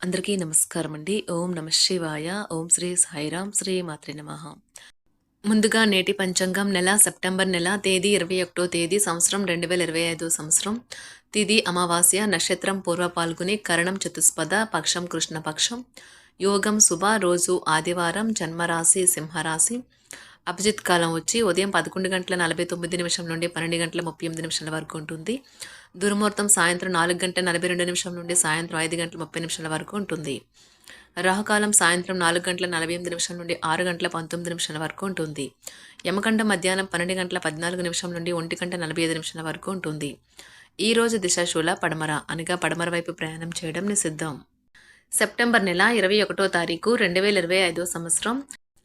అందరికీ నమస్కారం అండి. ఓం నమ శివాయ. ఓం శ్రీ సాయిరాం. శ్రీ మాత్రే నమః. ముందుగా నేటి పంచాంగం నెల సెప్టెంబర్ నెల తేదీ 21 తేదీ సంవత్సరం 2025 సంవత్సరం. తిథి అమావాస్య, నక్షత్రం పూర్వ పాల్గొని, కరణం చతుస్పద, పక్షం కృష్ణపక్షం, యోగం శుభ, రోజు ఆదివారం, జన్మరాశి సింహరాశి. అభిజిత్ కాలం వచ్చి ఉదయం 11:49 నుండి 12:38 వరకు ఉంటుంది. దుర్ముహూర్తం సాయంత్రం 4:42 నుండి సాయంత్రం 5:30 వరకు ఉంటుంది. రాహుకాలం సాయంత్రం 4:48 నుండి 6:19 వరకు ఉంటుంది. యమగండం మధ్యాహ్నం 12:14 నుండి 1:45 వరకు ఉంటుంది. ఈ రోజు దిశాశూల పడమర, అనగా పడమర వైపు ప్రయాణం చేయడం నిషిద్ధం. సెప్టెంబర్ నెల 21 తారీఖు 2025 సంవత్సరం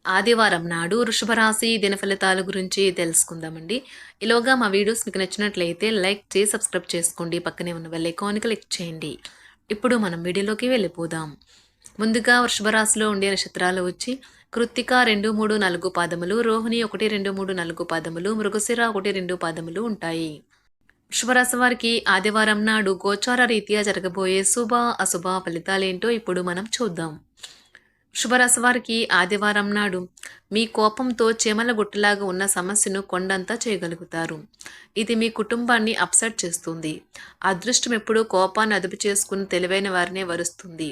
ఆదివారం నాడు వృషభ రాశి దిన ఫలితాల గురించి తెలుసుకుందామండి. ఈలోగా మా వీడియోస్ మీకు నచ్చినట్లయితే లైక్ చేసి సబ్స్క్రైబ్ చేసుకోండి. పక్కనే ఉన్న బెల్ ఐకాన్ క్లిక్ చేయండి. ఇప్పుడు మనం వీడియోలోకి వెళ్ళిపోదాం. ముందుగా వృషభ రాశిలో ఉండే నక్షత్రాలు వచ్చి కృత్తిక 2, 3, 4 పాదములు, రోహిణి 1, 2, 3, 4 పాదములు, మృగశిర 1, 2 పాదములు ఉంటాయి. వృషభ రాశి వారికి ఆదివారం నాడు గోచార రీత్యా జరగబోయే శుభ అశుభ ఫలితాలేంటో ఇప్పుడు మనం చూద్దాం. వృషభరాశి వారికి ఆదివారం నాడు మీ కోపంతో చీమల గుట్టలాగా ఉన్న సమస్యను కొండంతా చేయగలుగుతారు. ఇది మీ కుటుంబాన్ని అప్సెట్ చేస్తుంది. అదృష్టం ఎప్పుడూ కోపాన్ని అదుపు చేసుకుని తెలివైన వారినే వరుస్తుంది.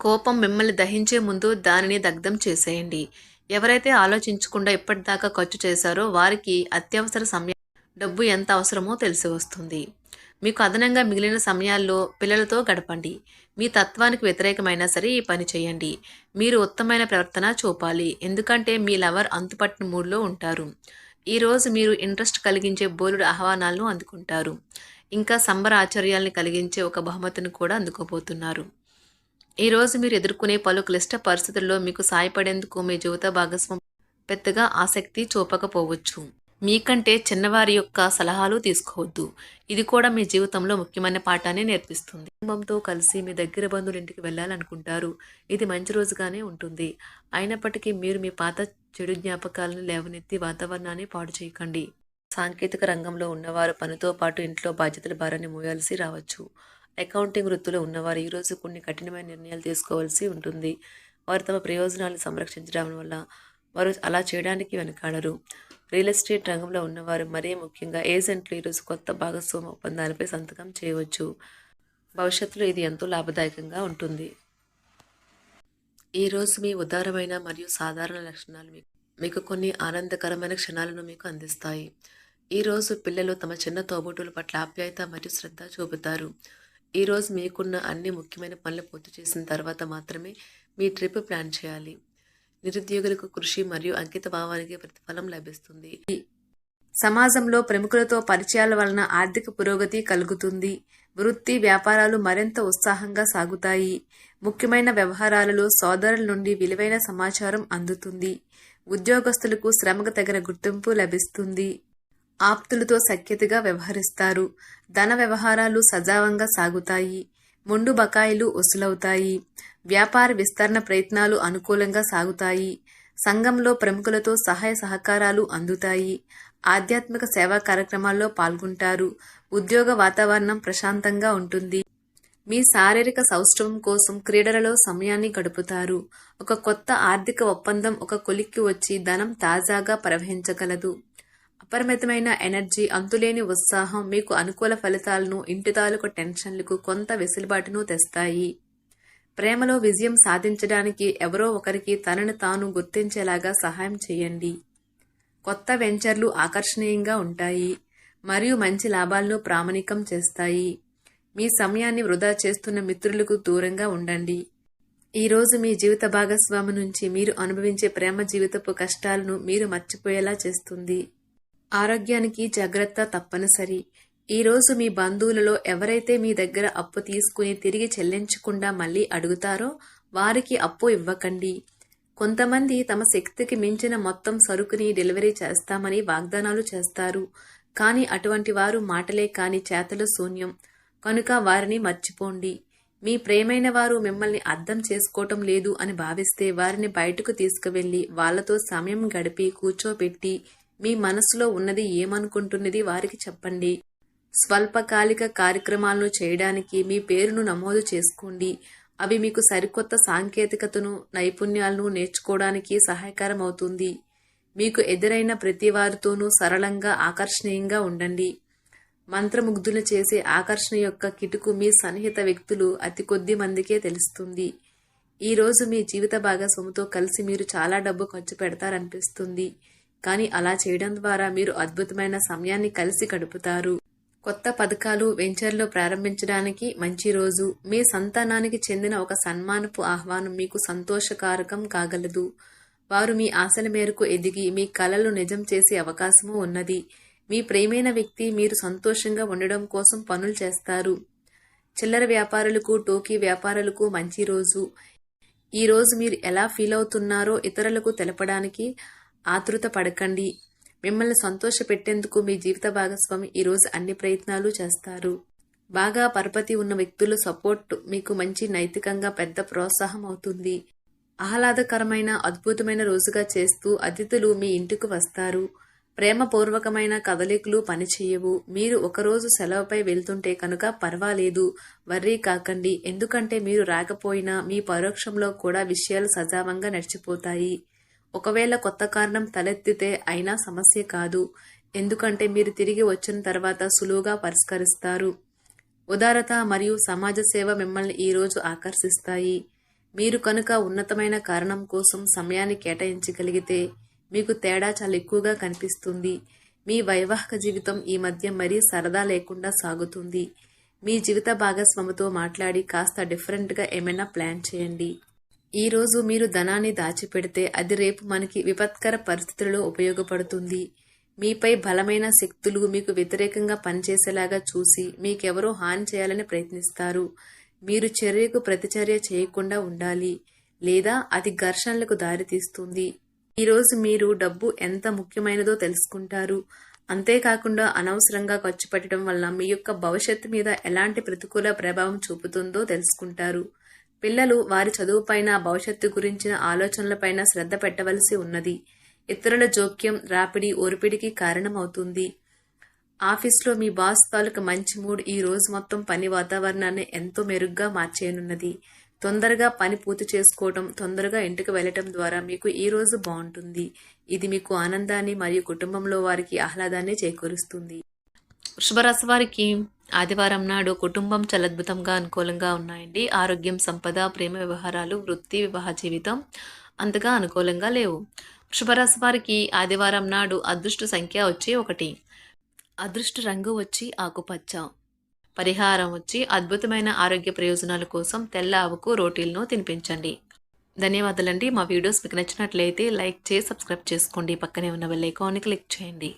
కోపం మిమ్మల్ని దహించే ముందు దానిని దగ్ధం చేసేయండి. ఎవరైతే ఆలోచించకుండా ఇప్పటిదాకా ఖర్చు చేశారో వారికి అత్యవసర సమయం డబ్బు ఎంత అవసరమో తెలిసి వస్తుంది. మీకు అదనంగా మిగిలిన సమయాల్లో పిల్లలతో గడపండి. మీ తత్వానికి వ్యతిరేకమైనా సరే ఈ పని చేయండి. మీరు ఉత్తమమైన ప్రవర్తన చూపాలి, ఎందుకంటే మీ లవర్ అంతుపట్టిన మూడ్లో ఉంటారు. ఈరోజు మీరు ఇంట్రెస్ట్ కలిగించే బోలెడు ఆహ్వానాలను అందుకుంటారు. ఇంకా సంబర ఆశ్చర్యాలను కలిగించే ఒక బహుమతిని కూడా అందుకోబోతున్నారు. ఈరోజు మీరు ఎదుర్కొనే పలు క్లిష్ట పరిస్థితుల్లో మీకు సాయపడేందుకు మీ జీవిత భాగస్వామి పెద్దగా ఆసక్తి చూపకపోవచ్చు. మీకంటే చిన్నవారి యొక్క సలహాలు తీసుకోవద్దు. ఇది కూడా మీ జీవితంలో ముఖ్యమైన పాఠాన్ని నేర్పిస్తుంది. కుటుంబంతో కలిసి మీ దగ్గర బంధువుల ఇంటికి వెళ్ళాలనుకుంటారు. ఇది మంచి రోజుగానే ఉంటుంది. అయినప్పటికీ మీరు మీ పాత చెడు జ్ఞాపకాలను లేవనెత్తి వాతావరణాన్ని పాడు చేయకండి. సాంకేతిక రంగంలో ఉన్నవారు పనితో పాటు ఇంట్లో బాధ్యతల భారాన్ని మోయాల్సి రావచ్చు. అకౌంటింగ్ వృత్తిలో ఉన్నవారు ఈరోజు కొన్ని కఠినమైన నిర్ణయాలు తీసుకోవాల్సి ఉంటుంది. వారు తమ ప్రయోజనాలను సంరక్షించడం వల్ల వారు అలా చేయడానికి వెనకాడరు. రియల్ ఎస్టేట్ రంగంలో ఉన్నవారు, మరీ ముఖ్యంగా ఏజెంట్లు, ఈరోజు కొత్త భాగస్వామ్య ఒప్పందాలపై సంతకం చేయవచ్చు. భవిష్యత్తులో ఇది ఎంతో లాభదాయకంగా ఉంటుంది. ఈరోజు మీ ఉదారమైన మరియు సాధారణ లక్షణాలు మీకు కొన్ని ఆనందకరమైన క్షణాలను మీకు అందిస్తాయి. ఈరోజు పిల్లలు తమ చిన్న తోబుట్టుల పట్ల ఆప్యాయత మరియు శ్రద్ధ చూపుతారు. ఈరోజు మీకున్న అన్ని ముఖ్యమైన పనులు పూర్తి చేసిన తర్వాత మాత్రమే మీ ట్రిప్ ప్లాన్ చేయాలి. నిరుద్యోగులకు కృషి మరియు అంకిత భావానికి ప్రతిఫలం లభిస్తుంది. సమాజంలో ప్రముఖులతో పరిచయాల వలన ఆర్థిక పురోగతి కలుగుతుంది. వృత్తి వ్యాపారాలు మరింత ఉత్సాహంగా సాగుతాయి. ముఖ్యమైన వ్యవహారాలలో సోదరుల నుండి విలువైన సమాచారం అందుతుంది. ఉద్యోగస్తులకు శ్రమకు తగిన గుర్తింపు లభిస్తుంది. ఆప్తులతో సఖ్యతగా వ్యవహరిస్తారు. ధన వ్యవహారాలు సజావంగా సాగుతాయి. మొండు బకాయిలు వసూలవుతాయి. వ్యాపార విస్తరణ ప్రయత్నాలు అనుకూలంగా సాగుతాయి. సంఘంలో ప్రముఖులతో సహాయ సహకారాలు అందుతాయి. ఆధ్యాత్మిక సేవా కార్యక్రమాల్లో పాల్గొంటారు. ఉద్యోగ వాతావరణం ప్రశాంతంగా ఉంటుంది. మీ శారీరక సౌష్ఠవం కోసం క్రీడలలో సమయాన్ని గడుపుతారు. ఒక కొత్త ఆర్థిక ఒప్పందం ఒక కొలిక్కి వచ్చి ధనం తాజాగా ప్రవహించగలదు. అపరిమితమైన ఎనర్జీ, అంతులేని ఉత్సాహం మీకు అనుకూల ఫలితాలను, ఇంటి తాలూకు టెన్షన్లకు కొంత వెసులుబాటును తెస్తాయి. ప్రేమలో విజయం సాధించడానికి ఎవరో ఒకరికి తనను తాను గుర్తించేలాగా సహాయం చేయండి. కొత్త వెంచర్లు ఆకర్షణీయంగా ఉంటాయి మరియు మంచి లాభాలను ప్రామాణికం చేస్తాయి. మీ సమయాన్ని వృధా చేస్తున్న మిత్రులకు దూరంగా ఉండండి. ఈరోజు మీ జీవిత భాగస్వామి నుంచి మీరు అనుభవించే ప్రేమ జీవితపు కష్టాలను మీరు మర్చిపోయేలా చేస్తుంది. ఆరోగ్యానికి జాగ్రత్త తప్పనిసరి. ఈరోజు మీ బంధువులలో ఎవరైతే మీ దగ్గర అప్పు తీసుకుని తిరిగి చెల్లించకుండా మళ్ళీ అడుగుతారో వారికి అప్పు ఇవ్వకండి. కొంతమంది తమ శక్తికి మించిన మొత్తం సరుకుని డెలివరీ చేస్తామని వాగ్దానాలు చేస్తారు. కానీ అటువంటి వారు మాటలే కాని చేతలు శూన్యం. కనుక వారిని మర్చిపోండి. మీ ప్రేమైన వారు మిమ్మల్ని అర్థం చేసుకోవటం లేదు అని భావిస్తే వారిని బయటకు తీసుకువెళ్ళి వాళ్లతో సమయం గడిపి కూర్చోబెట్టి మీ మనసులో ఉన్నది ఏమనుకుంటున్నది వారికి చెప్పండి. స్వల్పకాలిక కార్యక్రమాలను చేయడానికి మీ పేరును నమోదు చేసుకోండి. అవి మీకు సరికొత్త సాంకేతికతను, నైపుణ్యాలను నేర్చుకోవడానికి సహాయకరం అవుతుంది. మీకు ఎదురైన ప్రతి వారితోనూ సరళంగా, ఆకర్షణీయంగా ఉండండి. మంత్రముగ్ధులు చేసే ఆకర్షణ యొక్క కిటుకు మీ సన్నిహిత వ్యక్తులు అతి కొద్ది మందికే తెలుస్తుంది. ఈ రోజు మీ జీవిత భాగస్వామితో కలిసి మీరు చాలా డబ్బు ఖర్చు పెడతారనిపిస్తుంది. కానీ అలా చేయడం ద్వారా మీరు అద్భుతమైన సమయాన్ని కలిసి గడుపుతారు. కొత్త పథకాలు, వెంచర్లు ప్రారంభించడానికి మంచి రోజు. మీ సంతానానికి చెందిన ఒక సన్మానపు ఆహ్వానం మీకు సంతోషకారకం కాగలదు. వారు మీ ఆశల మేరకు ఎదిగి మీ కలలు నిజం చేసే అవకాశము ఉన్నది. మీ ప్రియమైన వ్యక్తి మీరు సంతోషంగా ఉండడం కోసం పనులు చేస్తారు. చిల్లర వ్యాపారులకు, టోకీ వ్యాపారులకు మంచి రోజు. ఈ రోజు మీరు ఎలా ఫీల్ అవుతున్నారో ఇతరులకు తెలపడానికి ఆతృత పడకండి. మిమ్మల్ని సంతోషపెట్టేందుకు మీ జీవిత భాగస్వామి ఈరోజు అన్ని ప్రయత్నాలు చేస్తారు. బాగా పరపతి ఉన్న వ్యక్తుల సపోర్ట్ మీకు మంచి నైతికంగా పెద్ద ప్రోత్సాహం అవుతుంది. ఆహ్లాదకరమైన, అద్భుతమైన రోజుగా చేస్తూ అతిథులు మీ ఇంటికి వస్తారు. ప్రేమపూర్వకమైన కదలికలు పనిచేయవు. మీరు ఒకరోజు సెలవుపై వెళ్తుంటే కనుక పర్వాలేదు, వర్రీ కాకండి. ఎందుకంటే మీరు రాకపోయినా మీ పరోక్షంలో కూడా విషయాలు సజావంగా నడిచిపోతాయి. ఒకవేళ కొత్త కారణం తలెత్తితే అయినా సమస్య కాదు. ఎందుకంటే మీరు తిరిగి వచ్చిన తర్వాత సులువుగా పరిష్కరిస్తారు. ఉదారత మరియు సమాజ సేవ మిమ్మల్ని ఈరోజు ఆకర్షిస్తాయి. మీరు కనుక ఉన్నతమైన కారణం కోసం సమయాన్ని కేటాయించగలిగితే మీకు తేడా చాలా ఎక్కువగా కనిపిస్తుంది. మీ వైవాహిక జీవితం ఈ మధ్య మరీ సరదా లేకుండా సాగుతుంది. మీ జీవిత భాగస్వామితో మాట్లాడి కాస్త డిఫరెంట్గా ఏమైనా ప్లాన్ చేయండి. ఈ రోజు మీరు ధనాన్ని దాచిపెడితే అది రేపు మనకి విపత్కర పరిస్థితులలో ఉపయోగపడుతుంది. మీపై బలమైన శక్తులు మీకు వ్యతిరేకంగా పనిచేసేలాగా చూసి మీకెవరో హాని చేయాలని ప్రయత్నిస్తారు. మీరు చర్యకు ప్రతిచర్య చేయకుండా ఉండాలి, లేదా అది ఘర్షణలకు దారితీస్తుంది. ఈరోజు మీరు డబ్బు ఎంత ముఖ్యమైనదో తెలుసుకుంటారు. అంతేకాకుండా అనవసరంగా ఖర్చు పెట్టడం వల్ల మీ యొక్క భవిష్యత్తు మీద ఎలాంటి ప్రతికూల ప్రభావం చూపుతుందో తెలుసుకుంటారు. పిల్లలు వారి చదువుపైన, భవిష్యత్తు గురించిన ఆలోచనలపైన శ్రద్ధ పెట్టవలసి ఉన్నది. ఇతరుల జోక్యం, రాపిడి, ఒరిపిడికి కారణమవుతుంది. ఆఫీస్లో మీ బాస్ తాలూకు మంచి మూడ్ ఈ రోజు మొత్తం పని వాతావరణాన్ని ఎంతో మెరుగ్గా మార్చేయనున్నది. తొందరగా పని పూర్తి చేసుకోవటం, తొందరగా ఇంటికి వెళ్లటం ద్వారా మీకు ఈ రోజు బాగుంటుంది. ఇది మీకు ఆనందాన్ని మరియు కుటుంబంలో వారికి ఆహ్లాదాన్ని చేకూరుస్తుంది. వృషభరాశి వారికి ఆదివారం నాడు కుటుంబం చాలా అద్భుతంగా, అనుకూలంగా ఉన్నాయండి. ఆరోగ్యం, సంపద, ప్రేమ వ్యవహారాలు, వృత్తి, వివాహ జీవితం అంతగా అనుకూలంగా లేవు. వృషభరాశి వారికి ఆదివారం నాడు అదృష్ట సంఖ్య వచ్చి 1, అదృష్ట రంగు వచ్చి ఆకుపచ్చ. పరిహారం వచ్చి అద్భుతమైన ఆరోగ్య ప్రయోజనాల కోసం తెల్ల ఆవుకు రోటీలను తినిపించండి. ధన్యవాదాలండి. మా వీడియోస్ మీకు నచ్చినట్లయితే లైక్ చేసి సబ్స్క్రైబ్ చేసుకోండి. పక్కనే ఉన్న బెల్ ఐకాన్ని క్లిక్ చేయండి.